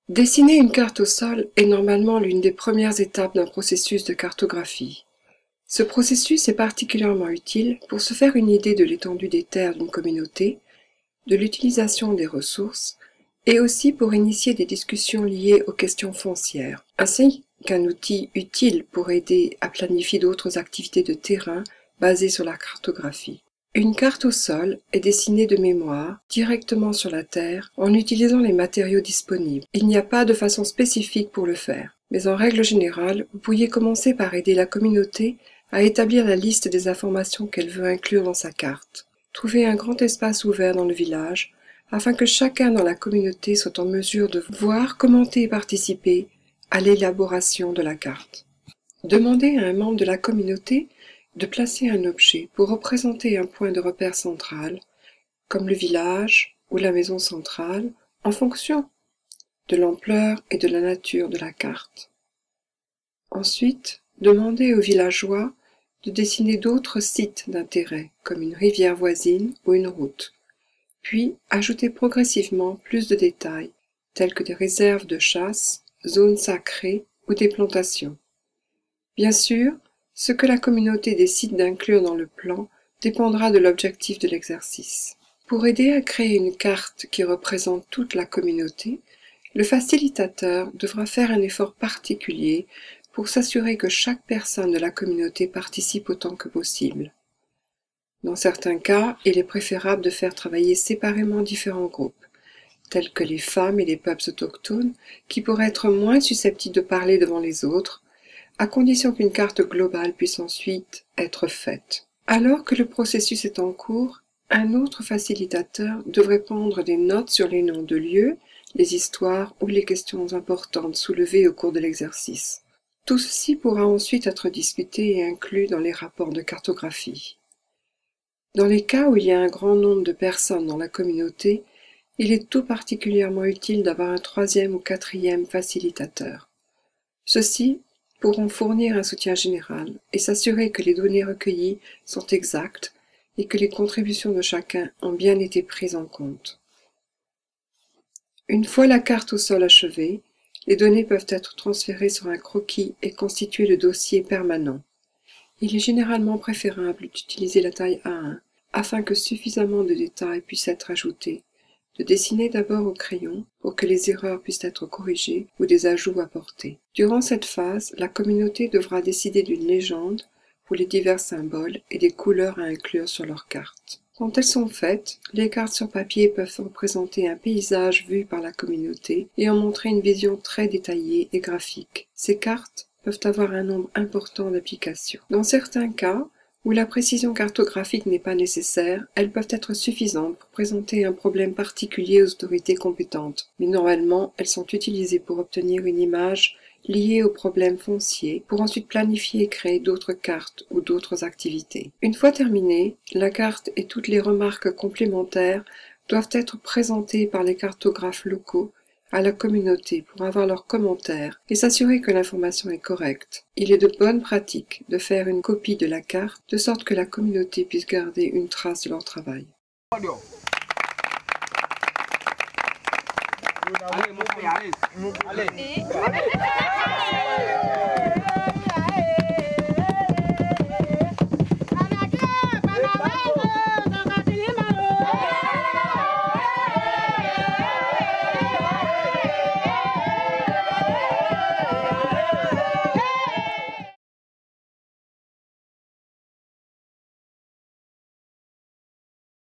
Dessiner une carte au sol est normalement l'une des premières étapes d'un processus de cartographie. Ce processus est particulièrement utile pour se faire une idée de l'étendue des terres d'une communauté, de l'utilisation des ressources, et aussi pour initier des discussions liées aux questions foncières, ainsi qu'un outil utile pour aider à planifier d'autres activités de terrain basées sur la cartographie. Une carte au sol est dessinée de mémoire, directement sur la terre, en utilisant les matériaux disponibles. Il n'y a pas de façon spécifique pour le faire, mais en règle générale, vous pourriez commencer par aider la communauté à établir la liste des informations qu'elle veut inclure dans sa carte. Trouvez un grand espace ouvert dans le village, afin que chacun dans la communauté soit en mesure de voir, commenter et participer à l'élaboration de la carte. Demandez à un membre de la communauté de placer un objet pour représenter un point de repère central, comme le village ou la maison centrale, en fonction de l'ampleur et de la nature de la carte. Ensuite, demandez aux villageois de dessiner d'autres sites d'intérêt, comme une rivière voisine ou une route. Puis, ajoutez progressivement plus de détails, tels que des réserves de chasse, zones sacrées ou des plantations. Bien sûr, ce que la communauté décide d'inclure dans le plan dépendra de l'objectif de l'exercice. Pour aider à créer une carte qui représente toute la communauté, le facilitateur devra faire un effort particulier pour s'assurer que chaque personne de la communauté participe autant que possible. Dans certains cas, il est préférable de faire travailler séparément différents groupes, tels que les femmes et les peuples autochtones, qui pourraient être moins susceptibles de parler devant les autres, à condition qu'une carte globale puisse ensuite être faite. Alors que le processus est en cours, un autre facilitateur devrait prendre des notes sur les noms de lieux, les histoires ou les questions importantes soulevées au cours de l'exercice. Tout ceci pourra ensuite être discuté et inclus dans les rapports de cartographie. Dans les cas où il y a un grand nombre de personnes dans la communauté, il est tout particulièrement utile d'avoir un troisième ou quatrième facilitateur. Ceux-ci pourront fournir un soutien général et s'assurer que les données recueillies sont exactes et que les contributions de chacun ont bien été prises en compte. Une fois la carte au sol achevée, les données peuvent être transférées sur un croquis et constituer le dossier permanent. Il est généralement préférable d'utiliser la taille A1 afin que suffisamment de détails puissent être ajoutés, de dessiner d'abord au crayon pour que les erreurs puissent être corrigées ou des ajouts apportés. Durant cette phase, la communauté devra décider d'une légende pour les divers symboles et des couleurs à inclure sur leurs cartes. Quand elles sont faites, les cartes sur papier peuvent représenter un paysage vu par la communauté et en montrer une vision très détaillée et graphique. Ces cartes peuvent avoir un nombre important d'applications. Dans certains cas, où la précision cartographique n'est pas nécessaire, elles peuvent être suffisantes pour présenter un problème particulier aux autorités compétentes, mais normalement elles sont utilisées pour obtenir une image liée au problème foncier, pour ensuite planifier et créer d'autres cartes ou d'autres activités. Une fois terminée, la carte et toutes les remarques complémentaires doivent être présentées par les cartographes locaux à la communauté pour avoir leurs commentaires et s'assurer que l'information est correcte. Il est de bonne pratique de faire une copie de la carte de sorte que la communauté puisse garder une trace de leur travail. Allez.